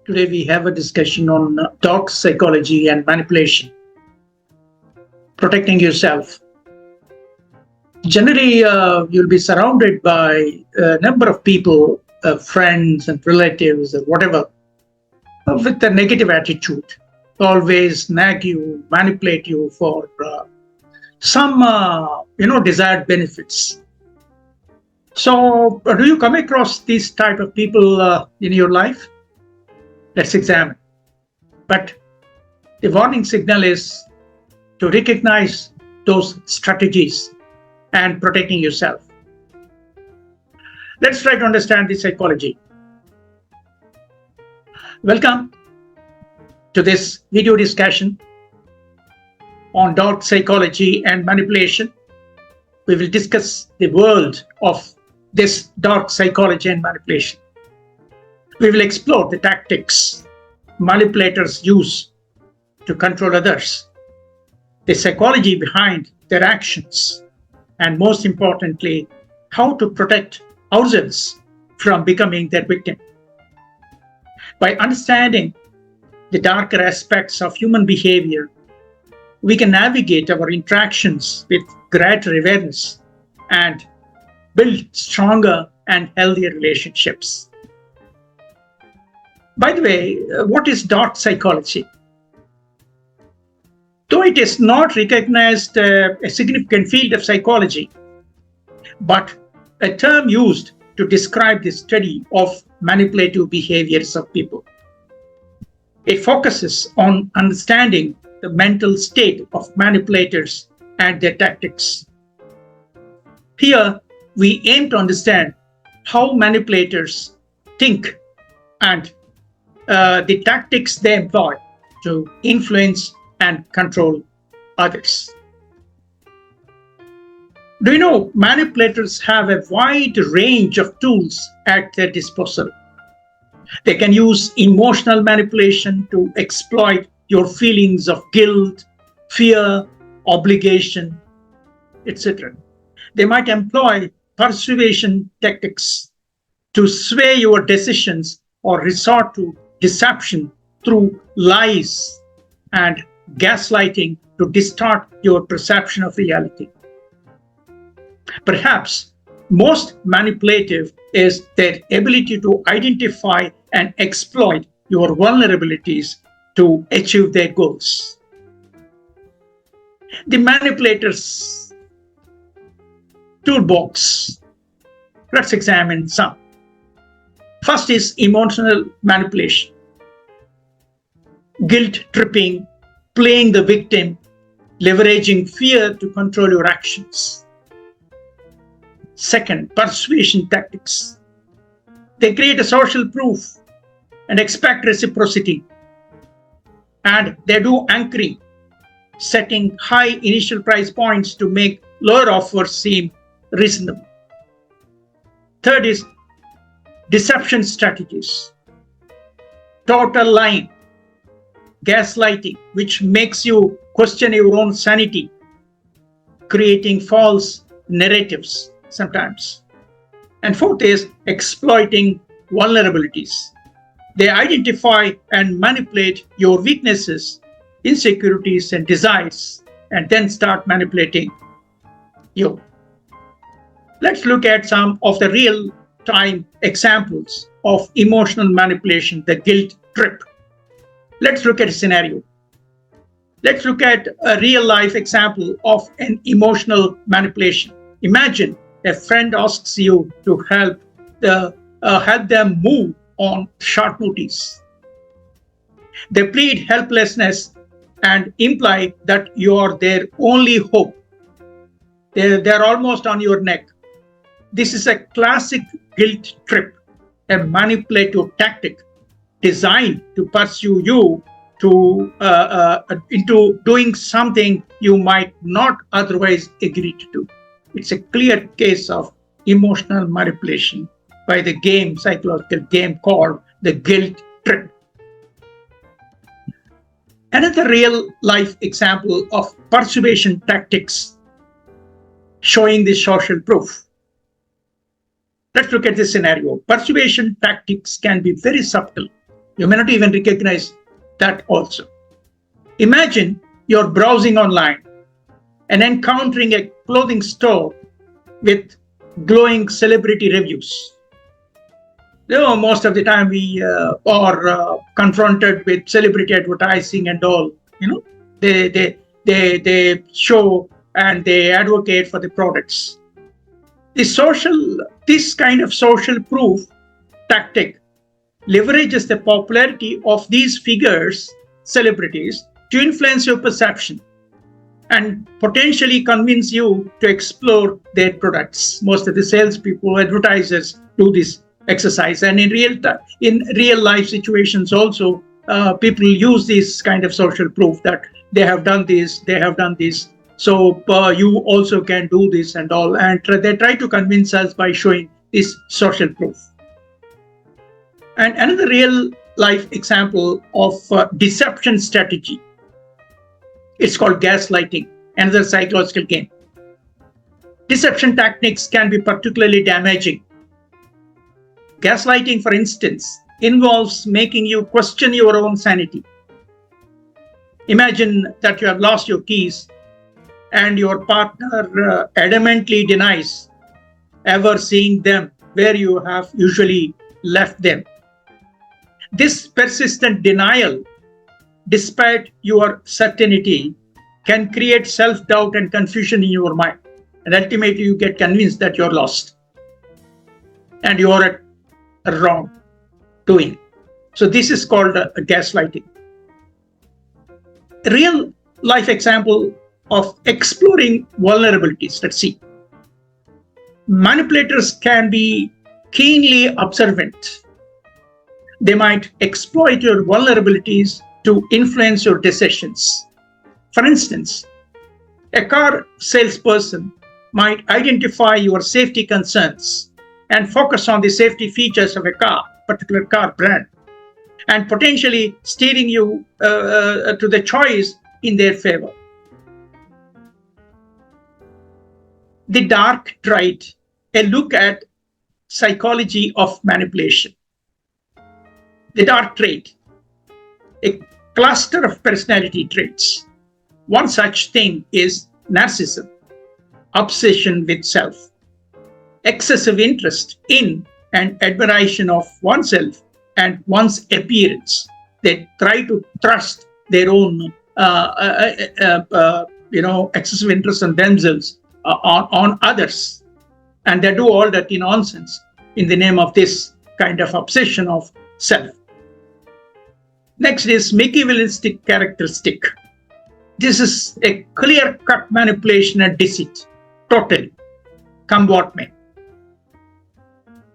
Today we have a discussion on dark psychology and manipulation, protecting yourself. Generally, you'll be surrounded by a number of people, friends and relatives, or whatever, with a negative attitude, always nag you, manipulate you for some, desired benefits. So, do you come across these type of people in your life? Let's examine. But the warning signal is to recognize those strategies and protecting yourself. Let's try to understand the psychology. Welcome to this video discussion on dark psychology and manipulation. We will discuss the world of this dark psychology and manipulation. We will explore the tactics manipulators use to control others, the psychology behind their actions, and most importantly, how to protect ourselves from becoming their victim. By understanding the darker aspects of human behavior, we can navigate our interactions with greater awareness and build stronger and healthier relationships. By the way, what is dark psychology? Though it is not recognized a significant field of psychology, but a term used to describe the study of manipulative behaviors of people. It focuses on understanding the mental state of manipulators and their tactics. Here, we aim to understand how manipulators think and the tactics they employ to influence and control others. Do you know manipulators have a wide range of tools at their disposal? They can use emotional manipulation to exploit your feelings of guilt, fear, obligation, etc. They might employ persuasion tactics to sway your decisions or resort to deception through lies and gaslighting to distort your perception of reality. Perhaps most manipulative is their ability to identify and exploit your vulnerabilities to achieve their goals. The manipulator's toolbox. Let's examine some. First is emotional manipulation. Guilt tripping, playing the victim, leveraging fear to control your actions. Second, persuasion tactics. They create a social proof and expect reciprocity. And they do anchoring, setting high initial price points to make lower offers seem reasonable. Third is deception strategies. Total lying, gaslighting, which makes you question your own sanity, creating false narratives sometimes. And fourth is exploiting vulnerabilities. They identify and manipulate your weaknesses, insecurities, and desires, and then start manipulating you. Let's look at some of the real-time examples of emotional manipulation, the guilt trip. Let's look at a scenario. Let's look at a real-life example of an emotional manipulation. Imagine a friend asks you to help them move on short notice. They plead helplessness and imply that you are their only hope. They're almost on your neck. This is a classic guilt trip, a manipulative tactic designed to pursue you into doing something you might not otherwise agree to do. It's a clear case of emotional manipulation by the psychological game called the guilt trip. Another real-life example of persuasion tactics showing the social proof. Let's look at this scenario. Persuasion tactics can be very subtle. You may not even recognize that also. Imagine you're browsing online and encountering a clothing store with glowing celebrity reviews. Most of the time we are confronted with celebrity advertising and all. They show and they advocate for the products. This kind of social proof tactic leverages the popularity of these figures, celebrities, to influence your perception and potentially convince you to explore their products. Most of the salespeople, advertisers do this exercise, and in real life situations also, people use this kind of social proof that they have done this, so you also can do this and all, and they try to convince us by showing this social proof. And another real life example of deception strategy, it's called gaslighting, another psychological game. Deception tactics can be particularly damaging. Gaslighting, for instance, involves making you question your own sanity. Imagine that you have lost your keys and your partner adamantly denies ever seeing them where you have usually left them. This persistent denial, despite your certainty, can create self-doubt and confusion in your mind. And ultimately, you get convinced that you're lost and you're at wrong doing. So this is called gaslighting. A real life example of exploring vulnerabilities. Let's see. Manipulators can be keenly observant. They might exploit your vulnerabilities to influence your decisions. For instance, a car salesperson might identify your safety concerns and focus on the safety features of a particular car brand, and potentially steering you to the choice in their favor. The dark trait, a look at psychology of manipulation. The dark trait, a cluster of personality traits. One such thing is narcissism, obsession with self, excessive interest in and admiration of oneself and one's appearance. They try to thrust their own excessive interest in themselves on others, and they do all that nonsense in the name of this kind of obsession of self. Next is Machiavellistic characteristic. This is a clear-cut manipulation and deceit, totally, come what may.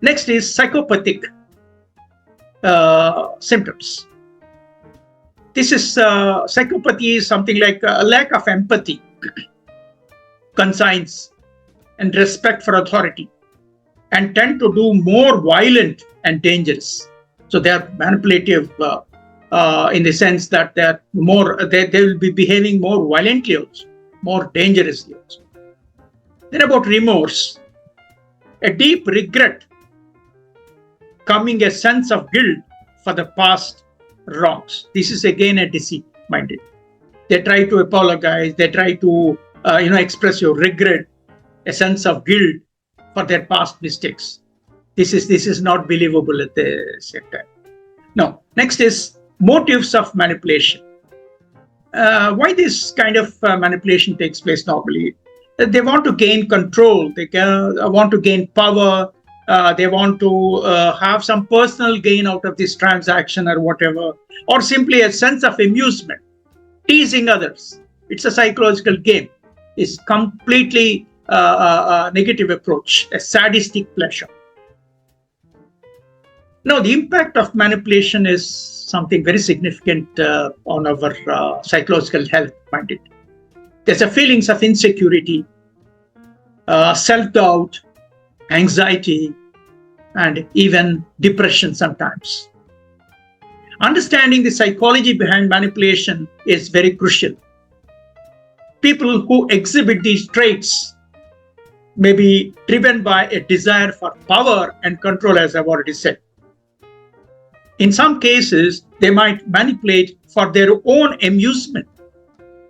Next is psychopathic symptoms. This is psychopathy is something like a lack of empathy, conscience, and respect for authority, and tend to do more violent and dangerous. So they are manipulative in the sense that they will be behaving more violently also, more dangerously also. Then about remorse, a deep regret, coming a sense of guilt for the past wrongs. This is again a deceit-minded. They try to apologize, they try to express your regret, a sense of guilt for their past mistakes. This is not believable at the same time. Now, next is motives of manipulation. Why this kind of manipulation takes place normally? They want to gain control, they want to gain power, they want to have some personal gain out of this transaction or whatever, or simply a sense of amusement, teasing others. It's a psychological game. It's completely a negative approach, a sadistic pleasure. Now, the impact of manipulation is something very significant on our psychological health, minded. There's a feelings of insecurity, self-doubt, anxiety, and even depression sometimes. Understanding the psychology behind manipulation is very crucial. People who exhibit these traits may be driven by a desire for power and control, as I've already said. In some cases, they might manipulate for their own amusement,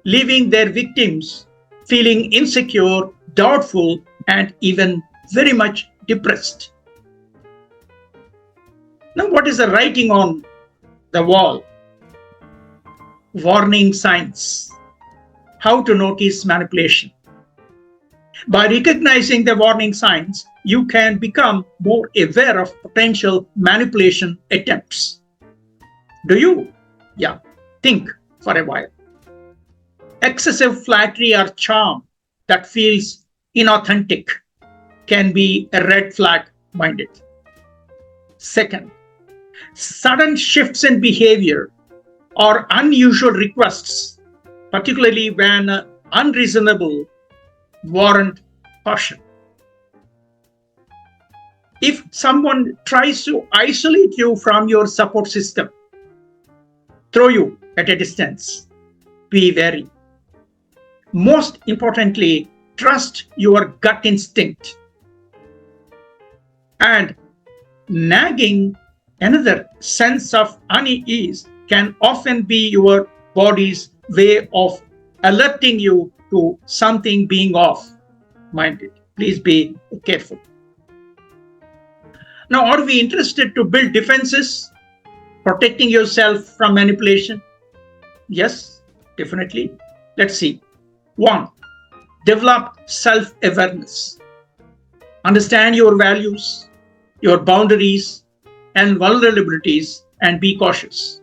leaving their victims feeling insecure, doubtful, and even very much depressed. Now, what is the writing on the wall? Warning signs. How to notice manipulation. By recognizing the warning signs, you can become more aware of potential manipulation attempts. Do you? Yeah, think for a while. Excessive flattery or charm that feels inauthentic can be a red flag minded. Second, sudden shifts in behavior or unusual requests, particularly when unreasonable, warrant caution. If someone tries to isolate you from your support system, throw you at a distance, be wary. Most importantly, trust your gut instinct. And nagging, another sense of unease, can often be your body's way of alerting you to something being off. Mind it. Please be careful. Now, are we interested to build defenses, protecting yourself from manipulation? Yes, definitely. Let's see. 1. Develop self-awareness. Understand your values, your boundaries, and vulnerabilities, and be cautious.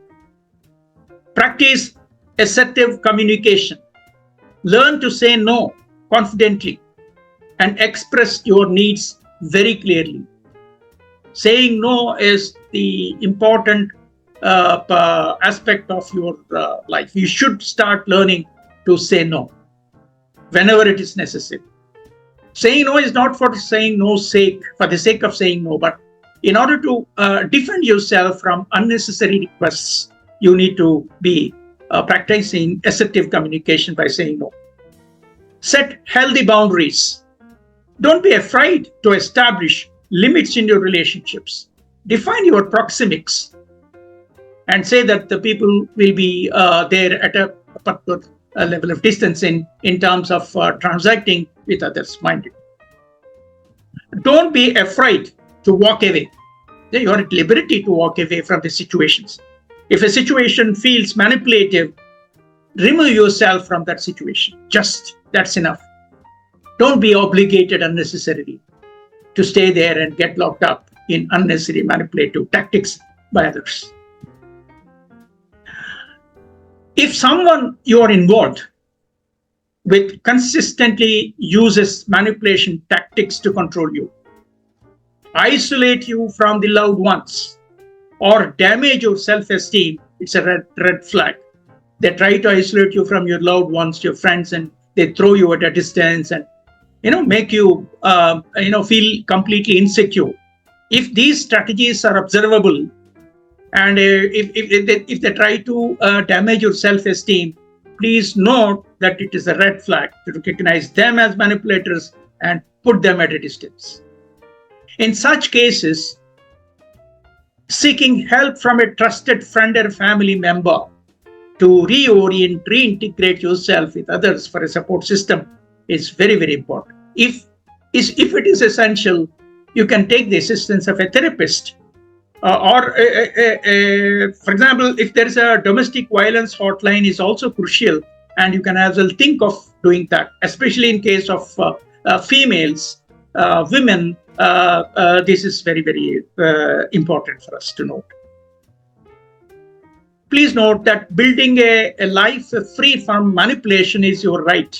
Practice assertive communication. Learn to say no confidently and express your needs very clearly. Saying no is the important aspect of your life. You should start learning to say no whenever it is necessary. Saying no is not for saying no sake, for the sake of saying no, but in order to defend yourself from unnecessary requests, you need to be practicing assertive communication by saying no. Set healthy boundaries. Don't be afraid to establish limits in your relationships. Define your proxemics and say that the people will be there at a particular level of distance in terms of transacting with others. Mind it. Don't be afraid to walk away. You are at liberty to walk away from the situations. If a situation feels manipulative, remove yourself from that situation. Just that's enough. Don't be obligated unnecessarily to stay there and get locked up in unnecessary manipulative tactics by others. If someone you are involved with consistently uses manipulation tactics to control you, isolate you from the loved ones, or damage your self-esteem, it's a red flag. They try to isolate you from your loved ones, your friends, and they throw you at a distance and make you feel completely insecure. If these strategies are observable, and if they try to damage your self-esteem, please note that it is a red flag to recognize them as manipulators and put them at a distance. In such cases, seeking help from a trusted friend or family member to reintegrate yourself with others for a support system is very, very important. If it is essential, you can take the assistance of a therapist. For example, if there is a domestic violence hotline, is also crucial, and you can as well think of doing that, especially in case of females, women. This is very, very important for us to note. Please note that building a life free from manipulation is your right.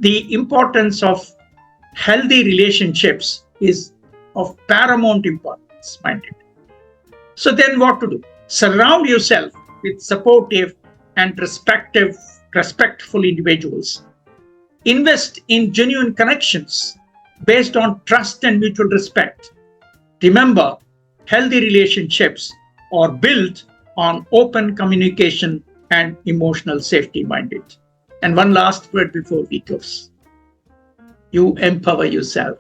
The importance of healthy relationships is of paramount importance, mind it. So then what to do? Surround yourself with supportive and respectful individuals. Invest in genuine connections based on trust and mutual respect. Remember, healthy relationships are built on open communication and emotional safety, mind it. And one last word before we close. You empower yourself.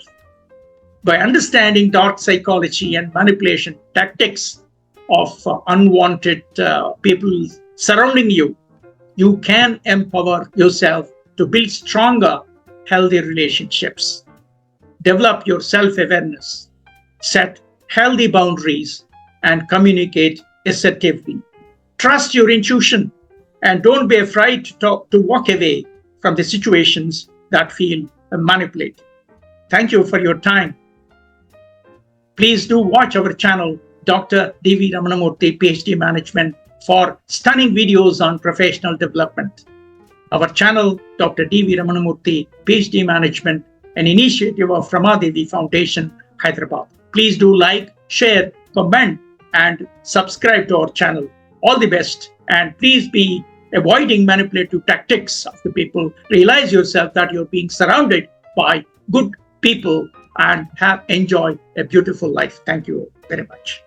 By understanding dark psychology and manipulation tactics, of unwanted people surrounding you, you can empower yourself to build stronger, healthy relationships. Develop your self-awareness, set healthy boundaries, and communicate assertively. Trust your intuition and don't be afraid to walk away from the situations that feel manipulated. Thank you for your time. Please do watch our channel, Dr. D.V. Ramanamurthy, PhD Management, for stunning videos on professional development. Our channel, Dr. D.V. Ramanamurthy, PhD Management, an initiative of Ramadevi Foundation, Hyderabad. Please do like, share, comment, and subscribe to our channel. All the best, and please be avoiding manipulative tactics of the people. Realize yourself that you're being surrounded by good people and enjoy a beautiful life. Thank you very much.